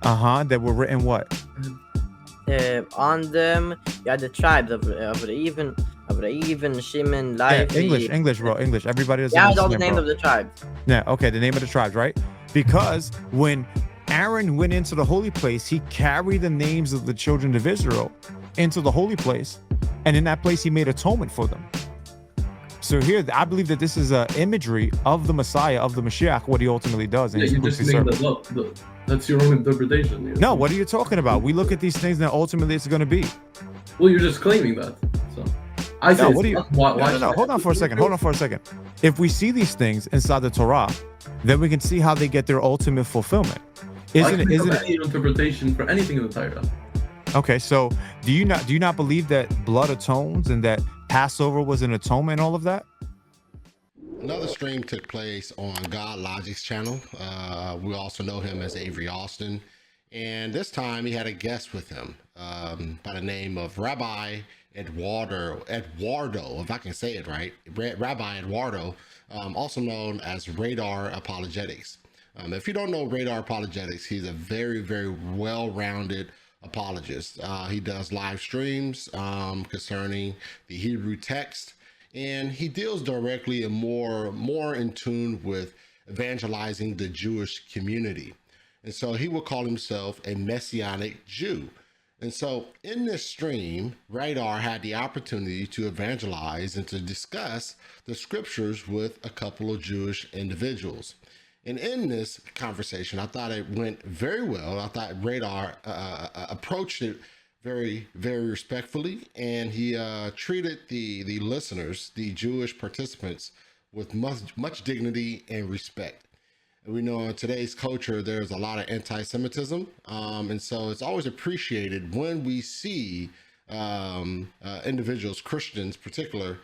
That were written what? On them, you had the tribes of Reuven, Shimon, Levi. English, bro, English. Everybody doesn't Yeah, all the understand, names bro. of the tribes. Yeah, okay, the name of the tribes, right? Because when Aaron went into the holy place, he carried the names of the children of Israel into the holy place, and in that place he made atonement for them. So here, I believe that this is a imagery of the Messiah, of the Mashiach, what he ultimately does. And you just make that up. That's your own interpretation. No, what are you talking about? We look at these things and ultimately it's going to be. Well, you're just claiming that. So I say, no. Hold on for a second. If we see these things inside the Torah, then we can see how they get their ultimate fulfillment. Isn't it? Any interpretation for anything in the Torah? Okay, so do you not believe that blood atones and that Passover was an atonement and all of that? Another stream took place on God Logic's channel. We also know him as Avery Austin. And this time he had a guest with him by the name of Rabbi Eduardo, if I can say it right. Rabbi Eduardo, also known as Radar Apologetics. If you don't know Radar Apologetics, he's a very, very well-rounded apologist. He does live streams concerning the Hebrew text, and he deals directly and more in tune with evangelizing the Jewish community. And so he will call himself a Messianic Jew. And so in this stream, Radar had the opportunity to evangelize and to discuss the scriptures with a couple of Jewish individuals. And in this conversation, I thought it went very well. I thought Radar approached it very, very respectfully, and he treated the listeners, the Jewish participants, with much dignity and respect. And we know in today's culture, there's a lot of anti-Semitism, and so it's always appreciated when we see individuals, Christians in particular,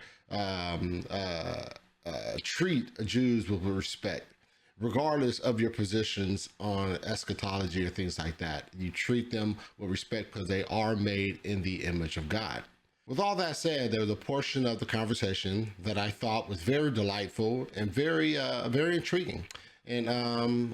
treat Jews with respect. Regardless of your positions on eschatology or things like that, you treat them with respect because they are made in the image of God. With all that said, there was a portion of the conversation that I thought was very delightful and very intriguing. And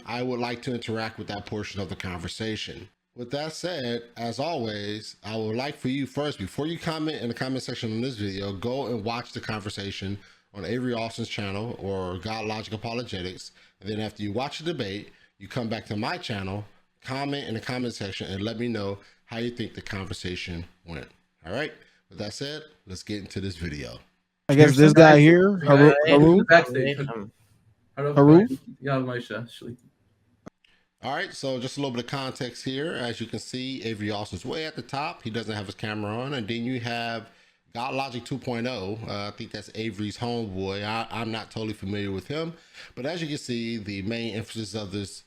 I would like to interact with that portion of the conversation. With that said, as always, I would like for you first, before you comment in the comment section on this video, go and watch the conversation on Avery Austin's channel or God Logic Apologetics. And then after you watch the debate, you come back to my channel, comment in the comment section, and let me know how you think the conversation went. All right. With that said, let's get into this video. I guess this guy here, Haru. All right, so just a little bit of context here. As you can see, Avery Austin's way at the top. He doesn't have his camera on. And then you have God Logic 2.0. I think that's Avery's homeboy. I'm not totally familiar with him. But as you can see, the main emphasis of this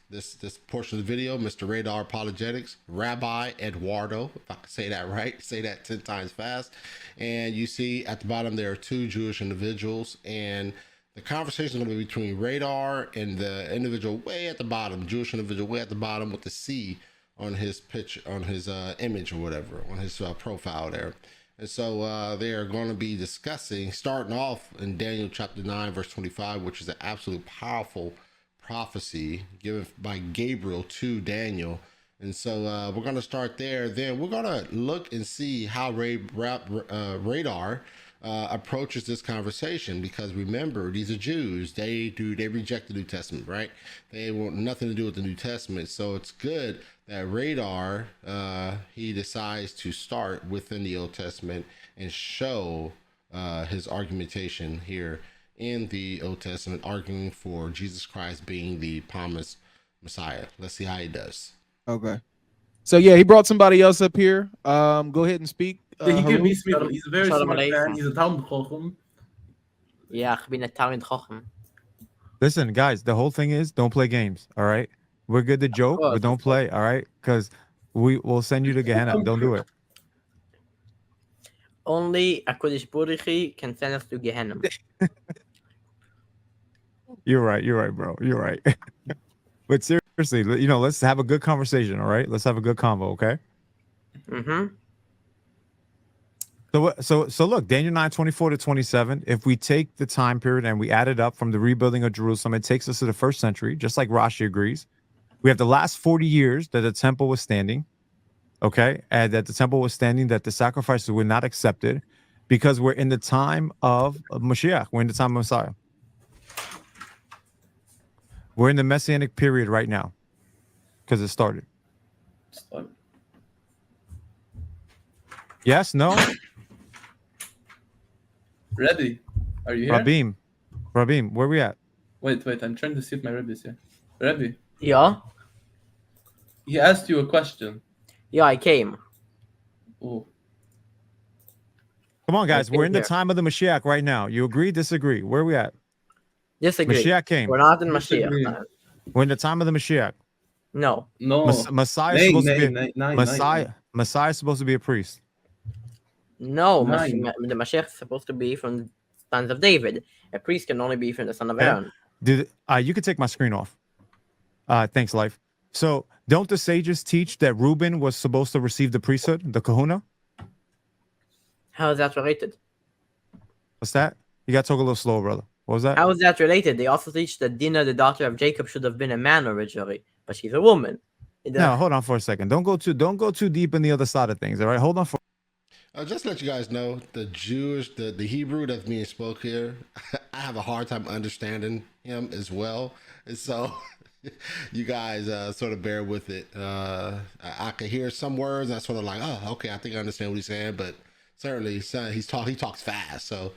portion of the video, Mr. Radar Apologetics, Rabbi Eduardo, if I can say that right, say that 10 times fast. And you see at the bottom, there are two Jewish individuals. And the conversation is going to be between Radar and the individual way at the bottom, Jewish individual way at the bottom with the C on his picture, on his image or whatever, on his profile there. And so they are going to be discussing, starting off in Daniel chapter 9, verse 25, which is an absolute powerful prophecy given by Gabriel to Daniel. And so we're going to start there. Then we're going to look and see how Radar approaches this conversation, because remember, these are Jews. They reject the New Testament, right? They want nothing to do with the New Testament. So it's good that Radar, he decides to start within the Old Testament and show his argumentation here in the Old Testament, arguing for Jesus Christ being the promised Messiah. Let's see how he does. Okay. So yeah, he brought somebody else up here. Go ahead and speak. He can be speaking. He's a very smart man. He's a Talmud Chochem. Yeah, I've been a Talmud Chochem. Listen, guys, the whole thing is don't play games. All right, we're good to joke, but don't play. All right, because we will send you to Gehenna. Don't do it. Only a Kodesh Baruch can send us to Gehenna. You're right, bro. You're right. But seriously, you know, let's have a good conversation. All right, let's have a good convo. Okay. Mm-hmm. So look, Daniel 9:24-27. If we take the time period and we add it up from the rebuilding of Jerusalem, it takes us to the 1st century, just like Rashi agrees. We have the last 40 years that the temple was standing, okay, and that the temple was standing, that the sacrifices were not accepted, because we're in the time of Mashiach. We're in the time of Messiah. We're in the messianic period right now because it started. Yes, no? Rebbe, are you here? Rabim, where we at? Wait, I'm trying to see if my Rebbe is here. Rebbe, Yeah? he asked you a question. Yeah, I came. Oh, Come on, guys. Okay, We're in the here. time of the Mashiach right now. You agree, disagree? Where are we at? Disagree. Mashiach came. We're not in Disagree. Mashiach. We're in the time of the Mashiach. No. no. Messiah is supposed to be Messiah is supposed to be a priest. No, Nine. the Mashiach is supposed to be from the sons of David. A priest can only be from the son of Aaron. You could take my screen off. Thanks, Life. So don't the sages teach that Reuben was supposed to receive the priesthood, the kahuna? How is that related? What's that? You got to talk a little slow, brother. What was that? How is that related? They also teach that Dinah, the daughter of Jacob, should have been a man originally, but she's a woman. No, hold on for a second. Don't go too deep in the other side of things. All right, hold on for. Just to let you guys know, the Hebrew that's being spoke here, I have a hard time understanding him as well. And so you guys sort of bear with it. I could hear some words and I sort of like, oh, okay, I think I understand what he's saying, but certainly he talks fast. So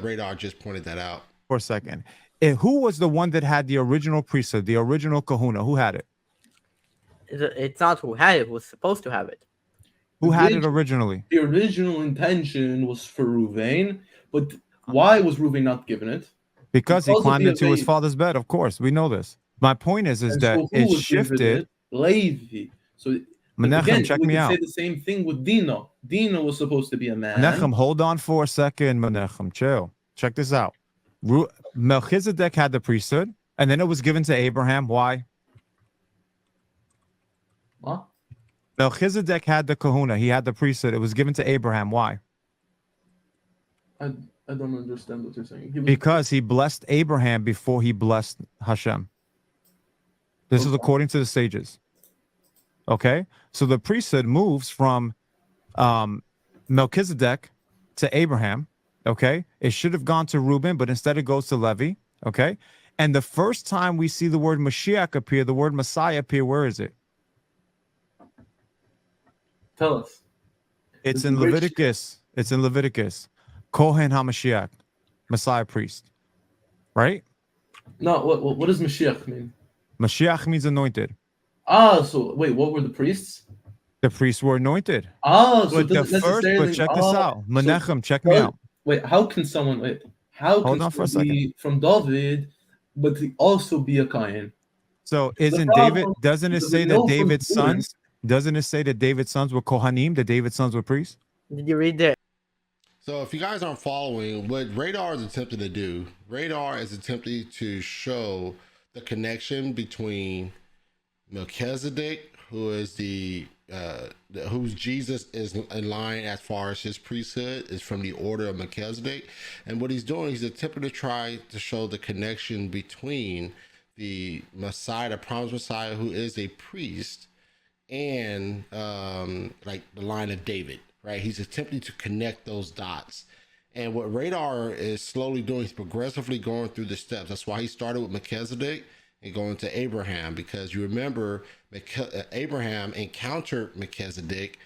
Radar just pointed that out. For a second. Who was the one that had the original priesthood, the original kahuna? Who had it? It's not who had it, who was supposed to have it. Who had it originally? The original intention was for Ruvain, but why was Ruvain not given it? Because he climbed into his father's bed. Of course, we know this. My point is that so it shifted. Levi. So Menachem, again, check we me can out. say the same thing with Dino. Dino was supposed to be a man. Menachem, hold on for a second. Menachem, chill. Check this out. Melchizedek had the priesthood, and then it was given to Abraham. Why? What? Melchizedek had the kahuna. He had the priesthood. It was given to Abraham. Why? I don't understand what you're saying. Because he blessed Abraham before he blessed Hashem. This is according to the sages. Okay? So the priesthood moves from Melchizedek to Abraham. Okay? It should have gone to Reuben, but instead it goes to Levi. Okay? And the first time we see the word Mashiach appear, the word Messiah appear, where is it? Tell us. It's in Leviticus. It's in Leviticus. Kohen HaMashiach, Messiah priest. Right? No, what does Mashiach mean? Mashiach means anointed. So wait, what were the priests? The priests were anointed. So but it doesn't necessarily... but check this out. Menachem, check me out. Wait, how can someone... Hold on for a second. Be from David, but he also be a Kohen? So isn't David... Doesn't it say that David's sons... Doesn't it say that David's sons were Kohanim, that David's sons were priests? Did you read that? So if you guys aren't following, what Radar is attempting to do, Radar is attempting to show the connection between Melchizedek, who is whose Jesus is in line as far as his priesthood is from the order of Melchizedek. And what he's doing, he's attempting to try to show the connection between the Messiah, the promised Messiah, who is a priest, and like the line of David, right? He's attempting to connect those dots. And what Radar is slowly doing, he's progressively going through the steps. That's why he started with Melchizedek and going to Abraham, because you remember Abraham encountered Melchizedek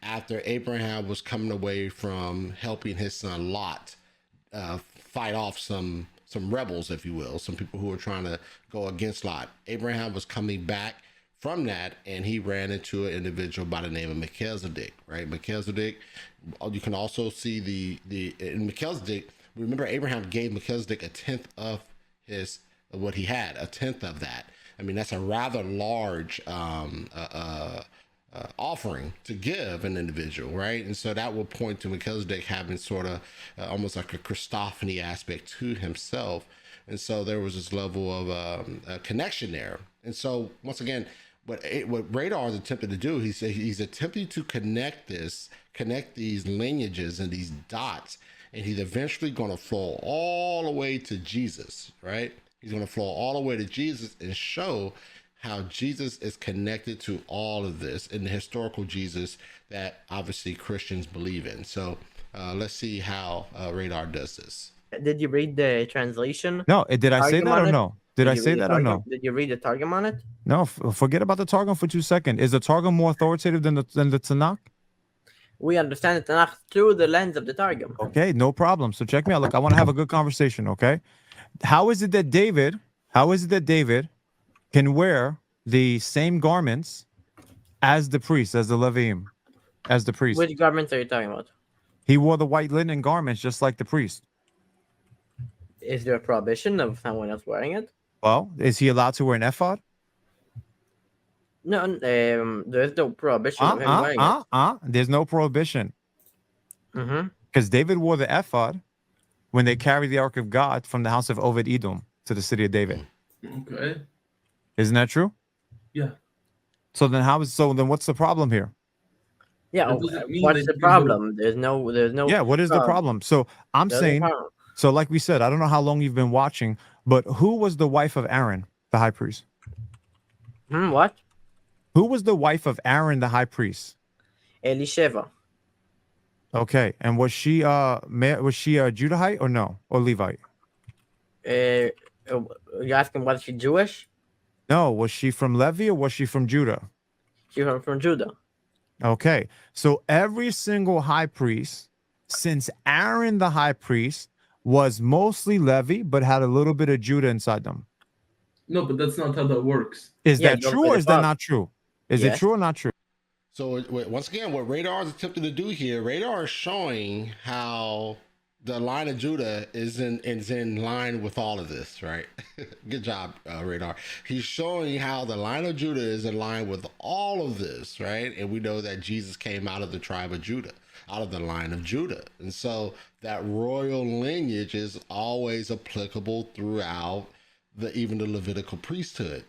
after Abraham was coming away from helping his son Lot fight off some rebels, if you will, some people who were trying to go against Lot. Abraham was coming back from that, and he ran into an individual by the name of Melchizedek, right? Melchizedek, you can also see in Melchizedek, remember Abraham gave Melchizedek a tenth of what he had, a tenth of that. I mean, that's a rather large offering to give an individual, right? And so that will point to Melchizedek having sort of almost like a Christophany aspect to himself. And so there was this level of a connection there. And so once again, what Radar is attempting to do, he's attempting to connect these lineages and these dots, and he's eventually going to flow all the way to Jesus, right? He's going to flow all the way to Jesus and show how Jesus is connected to all of this in the historical Jesus that obviously Christians believe in. So let's see how Radar does this. Did you read the translation? No, did I say Targum that on or it? no? Did I you say read the that or Targum? no? Did you read the Targum on it? No, forget about the Targum for 2 seconds. Is the Targum more authoritative than the Tanakh? We understand the Tanakh through the lens of the Targum. Okay, no problem. So check me out. Look, I want to have a good conversation, okay? How is it that David can wear the same garments as the priest, as the Leviim, as the priest? Which garments are you talking about? He wore the white linen garments just like the priest. Is there a prohibition of someone else wearing it? Well, is he allowed to wear an ephod? No, there is no prohibition of him wearing it. There's no prohibition. Mm-hmm. Because David wore the ephod when they carried the Ark of God from the house of Obed Edom to the city of David. Okay. Isn't that true? Yeah. So then what's the problem here? Yeah. That doesn't mean What's that the you problem? There's no. Yeah, what is the problem? So I'm There's no saying, problem. so like we said, I don't know how long you've been watching, but who was the wife of Aaron, the high priest? What? Who was the wife of Aaron, the high priest? Elisheva. Okay, and was she a Judahite or no, or Levite? You asking was she Jewish? No, was she from Levi or was she from Judah? She from Judah. Okay, so every single high priest, since Aaron the high priest was mostly Levi, but had a little bit of Judah inside them. No, but that's not how that works. Is Yeah, that don't true play or the is that father. not true? Is it Yes. true or not true? So once again, what Radar is attempting to do here, Radar is showing how the line of Judah is in line with all of this, right? Good job, Radar. He's showing how the line of Judah is in line with all of this, right? And we know that Jesus came out of the tribe of Judah, out of the line of Judah. And so that royal lineage is always applicable throughout even the Levitical priesthood.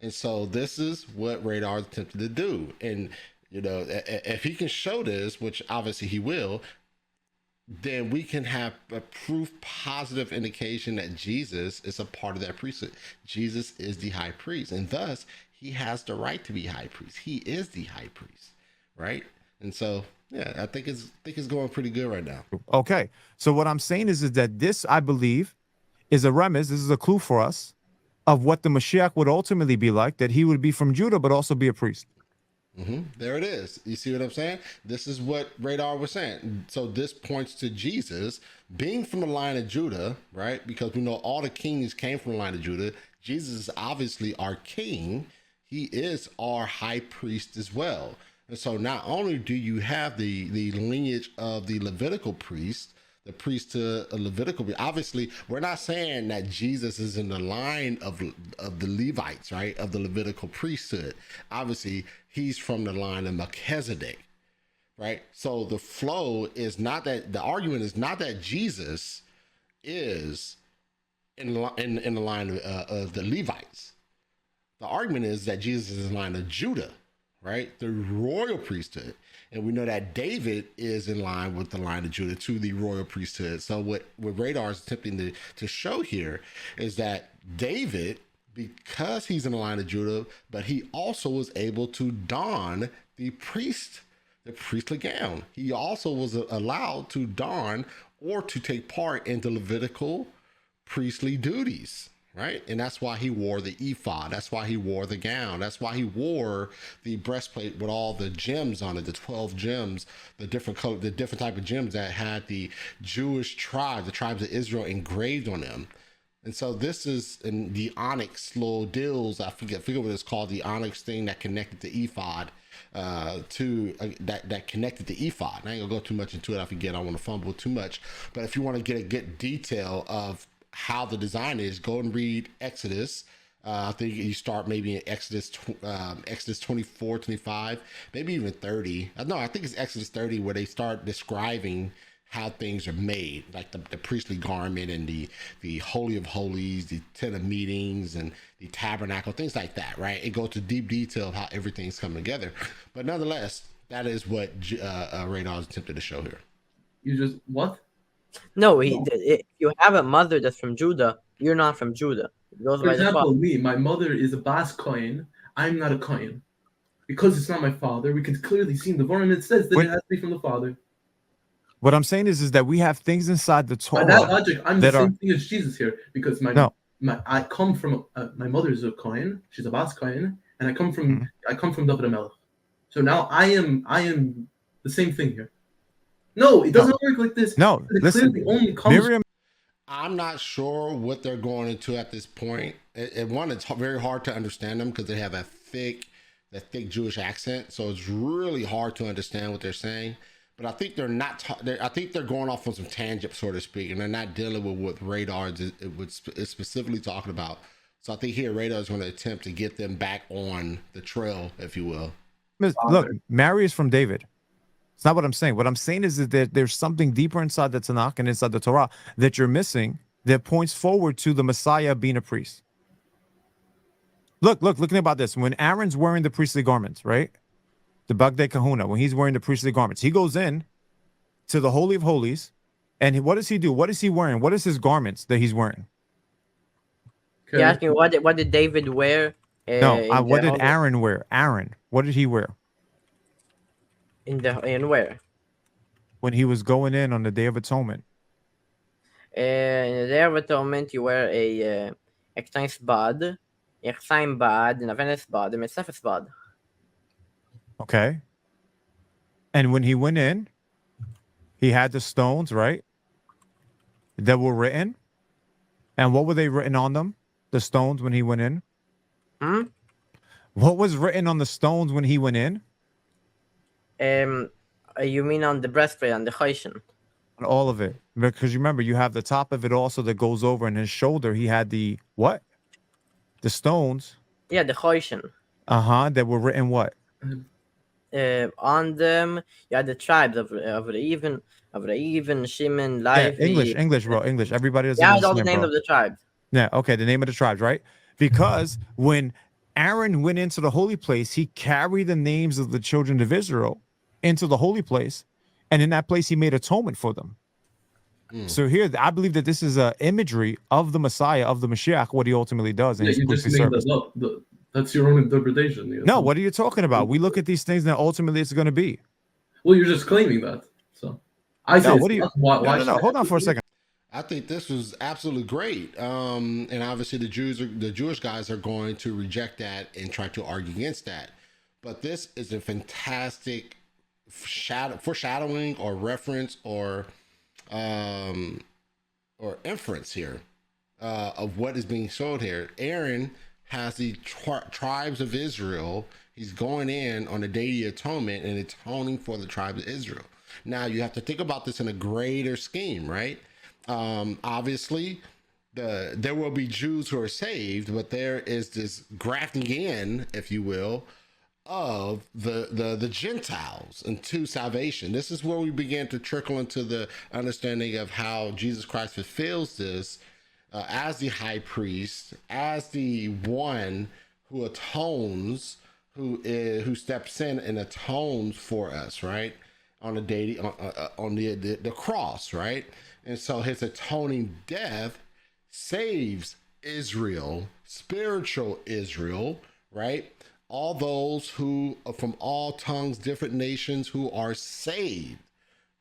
And so this is what Radar is attempting to do. And you know, if he can show this, which obviously he will, then we can have a proof positive indication that Jesus is a part of that priesthood. Jesus is the high priest, and thus he has the right to be high priest. He is the high priest, right? And so, yeah, I think it's going pretty good right now. Okay, so what I'm saying is that this, I believe, is a remez. This is a clue for us of what the Mashiach would ultimately be like, that he would be from Judah, but also be a priest. There it is. You see what I'm saying? This is what Radar was saying. So this points to Jesus being from the line of Judah, right? Because we know all the kings came from the line of Judah. Jesus is obviously our king. He is our high priest as well. And so not only do you have the lineage of the Levitical priest, the priesthood of Levitical, obviously we're not saying that Jesus is in the line of the Levites, right? Of the Levitical priesthood. Obviously he's from the line of Melchizedek, right? So the flow is not that, the argument is not that Jesus is in the line of the Levites. The argument is that Jesus is in the line of Judah, right? The royal priesthood. And we know that David is in line with the line of Judah to the royal priesthood. So what Radar is attempting to show here is that David, because he's in the line of Judah, but he also was able to don the priestly gown. He also was allowed to don or to take part in the Levitical priestly duties, right? And that's why he wore the ephod. That's why he wore the gown. That's why he wore the breastplate with all the gems on it, the 12 gems, the different color, the different type of gems that had the Jewish tribe, the tribes of Israel engraved on them. And so this is in the onyx little deals. I forget what it's called, the onyx thing that connected the ephod that connected the ephod. I ain't gonna go too much into it. I forget. I don't want to fumble too much. But if you want to get a good detail of how the design is, go and read Exodus. I think you start maybe in Exodus 24, 25, maybe even 30. No, I think it's Exodus 30 where they start describing how things are made, like the priestly garment and the Holy of Holies, the tent of meetings and the tabernacle, things like that, right? It goes to deep detail of how everything's coming together. But nonetheless, that is what Radar is attempted to show here. You just what? No, if you have a mother that's from Judah, you're not from Judah. It goes For by the example, father. me, my mother is a Bas Kohen. I'm not a Kohen. Because it's not my father, we can clearly see in the Vorm it says that Wait. it has to be from the father. What I'm saying is that we have things inside the By Torah that logic, I'm the that are same thing as Jesus here because no. I come from my mother's a Kohen. She's a Bas Kohen, and I come from David Melech. So now I am the same thing here. No, it doesn't work like this. No, It listen, clearly only comes. Miriam. I'm not sure what they're going into at this point. One, it's very hard to understand them because they have that thick Jewish accent, so it's really hard to understand what they're saying. But I think they're not. I think they're going off on some tangent, so to speak, and they're not dealing with what Radar is specifically talking about. So I think here Radar is going to attempt to get them back on the trail, if you will. Look, Mary is from David. It's not what I'm saying. What I'm saying is that there's something deeper inside the Tanakh and inside the Torah that you're missing that points forward to the Messiah being a priest. Looking about this. When Aaron's wearing the priestly garments, right? The Bagdei Kahuna, when he's wearing the priestly garments, he goes in to the Holy of Holies. And what does he do? What is he wearing? What is his garments that he's wearing? You're asking what did David wear? What did Aaron wear? Aaron, what did he wear? In where? When he was going in on the Day of Atonement. In the Day of Atonement, you wear a Ektanis Bad, Echsaim Bad, Navenes Bad, and Mesefes Bad. Okay. And when he went in, he had the stones, right? That were written. And what were they written on them? The stones when he went in? What was written on the stones when he went in? You mean on the breastplate, on the Choshen? On all of it. Because you remember, you have the top of it also that goes over, and his shoulder, he had the what? The stones. Yeah, the Choshen. That were written what? On them, you had the tribes of Reuven, Shimon, Levi. English, bro, English. Everybody doesn't Yeah, understand, all the names bro. of the tribes. Yeah, okay, the name of the tribes, right? Because when Aaron went into the holy place, he carried the names of the children of Israel into the holy place, and in that place he made atonement for them. So here, I believe that this is a imagery of the Messiah, of the Mashiach, what he ultimately does in his you just priestly made service. that up. That's your own interpretation. Yeah. No, what are you talking about? We look at these things that ultimately it's going to be. Well, you're just claiming that. So I say, No, what do you? why No. Hold on for a second. I think this was absolutely great, and obviously the Jewish guys are going to reject that and try to argue against that. But this is a fantastic foreshadowing or reference or inference here of what is being showed here. Aaron has the tribes of Israel. He's going in on the Day of Atonement and atoning for the tribes of Israel. Now you have to think about this in a greater scheme, right? Obviously, there will be Jews who are saved, but there is this grafting in, if you will, of the Gentiles into salvation. This is where we begin to trickle into the understanding of how Jesus Christ fulfills this as the high priest, as the one who atones, who steps in and atones for us, right? On the day on the cross, right? And so his atoning death saves Israel, spiritual Israel, right? All those who are from all tongues, different nations who are saved,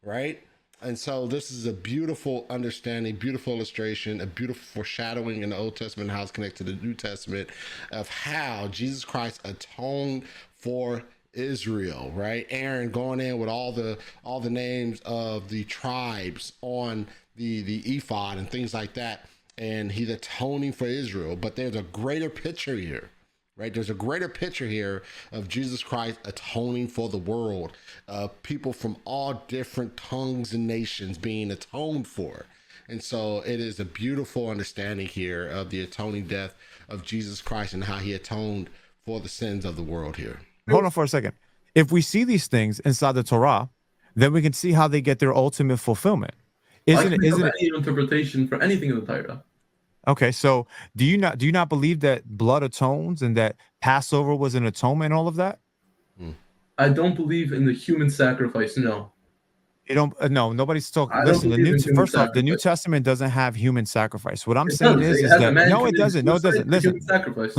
right? And so this is a beautiful understanding, beautiful illustration, a beautiful foreshadowing in the Old Testament, how it's connected to the New Testament of how Jesus Christ atoned for Israel, right? Aaron going in with all the names of the tribes on the ephod and things like that, and he's atoning for Israel. But there's a greater picture here, right? There's a greater picture here of Jesus Christ atoning for the world, people from all different tongues and nations being atoned for. And so it is a beautiful understanding here of the atoning death of Jesus Christ and how he atoned for the sins of the world here. Hold on for a second. If we see these things inside the Torah, then we can see how they get their ultimate fulfillment. Isn't it? Any interpretation for anything in the Torah? Okay, so do you not believe that blood atones and that Passover was an atonement and all of that? I don't believe in the human sacrifice. No. You don't. No, nobody's talking. I don't Listen, believe in human first off, the New sacrifice. Testament doesn't have human sacrifice. What I'm It saying does. is It has a that man no, it committing doesn't. No, it suicide doesn't. for Listen, human sacrifice.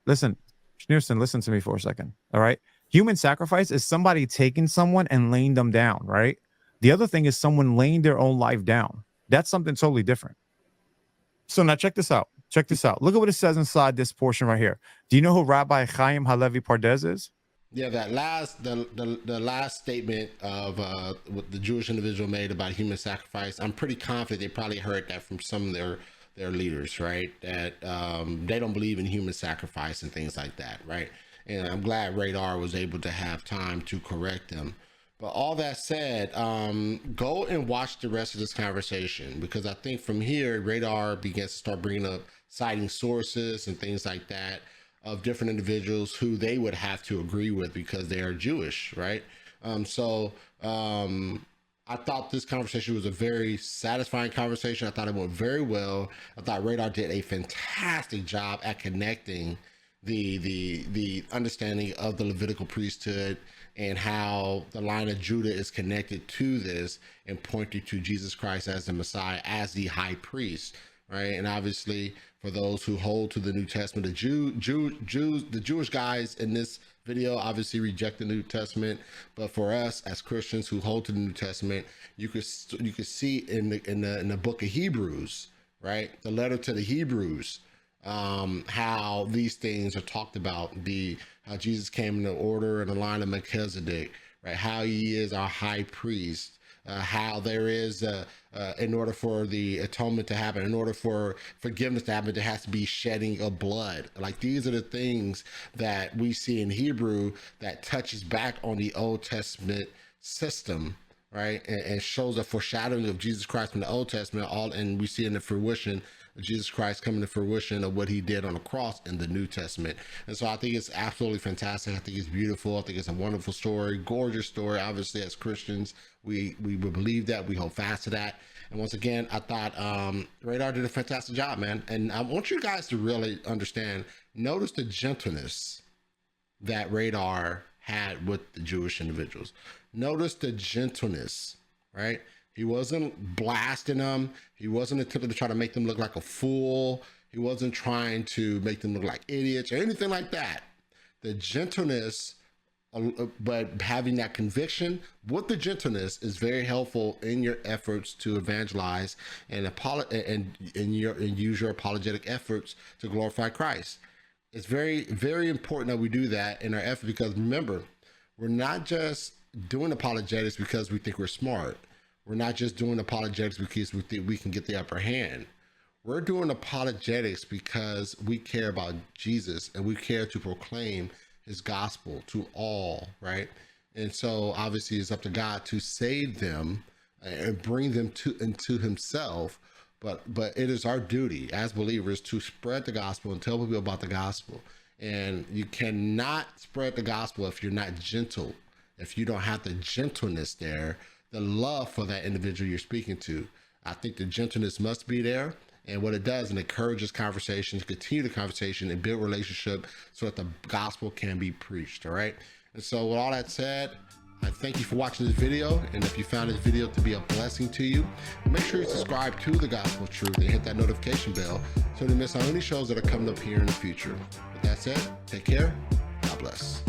listen, Schneerson, listen to me for a second. All right. Human sacrifice is somebody taking someone and laying them down, right? The other thing is someone laying their own life down. That's something totally different. So now check this out. Check this out. Look at what it says inside this portion right here. Do you know who Rabbi Chaim Halevi Pardes is? Yeah, that the last statement of what the Jewish individual made about human sacrifice, I'm pretty confident they probably heard that from some of their leaders, right? That they don't believe in human sacrifice and things like that, right? And I'm glad Radar was able to have time to correct them. But all that said, go and watch the rest of this conversation, because I think from here, Radar begins to start bringing up citing sources and things like that of different individuals who they would have to agree with because they are Jewish, right? I thought this conversation was a very satisfying conversation. I thought it went very well. I thought Radar did a fantastic job at connecting the understanding of the Levitical priesthood and how the line of Judah is connected to this and pointing to Jesus Christ as the Messiah, as the high priest, right? And obviously, for those who hold to the New Testament, the Jewish guys in this video obviously reject the New Testament, but for us as Christians who hold to the New Testament, you could see in the book of Hebrews, right, the letter to the Hebrews, how these things are talked about, how Jesus came in the order and the line of Melchizedek, right, how he is our high priest, how there is in order for the atonement to happen, in order for forgiveness to happen, there has to be shedding of blood. Like, these are the things that we see in Hebrew that touches back on the Old Testament system, right, and shows a foreshadowing of Jesus Christ in the Old Testament, and we see in the fruition of Jesus Christ coming to fruition of what he did on the cross in the New Testament. And so I think it's absolutely fantastic. I think it's beautiful. I think it's a wonderful story, gorgeous story. Obviously, as Christians, we believe that, we hold fast to that. And once again, I thought Radar did a fantastic job, man. And I want you guys to really understand, notice the gentleness that Radar had with the Jewish individuals. Notice the gentleness, right? He wasn't blasting them. He wasn't attempting to try to make them look like a fool. He wasn't trying to make them look like idiots or anything like that. The gentleness, but having that conviction with the gentleness, is very helpful in your efforts to evangelize and use your apologetic efforts to glorify Christ. It's very, very important that we do that in our effort, because remember, we're not just doing apologetics because we think we're smart. We're not just doing apologetics because we think we can get the upper hand. We're doing apologetics because we care about Jesus and we care to proclaim his gospel to all, right? And so obviously it's up to God to save them and bring them into himself. But it is our duty as believers to spread the gospel and tell people about the gospel. And you cannot spread the gospel if you're not gentle, if you don't have the gentleness there, the love for that individual you're speaking to. I think the gentleness must be there. And what it does, it encourages conversation, to continue the conversation and build relationship so that the gospel can be preached. All right. And so with all that said, I thank you for watching this video. And if you found this video to be a blessing to you, make sure you subscribe to The Gospel Truth and hit that notification bell so you don't miss on any shows that are coming up here in the future. With that said, take care. God bless.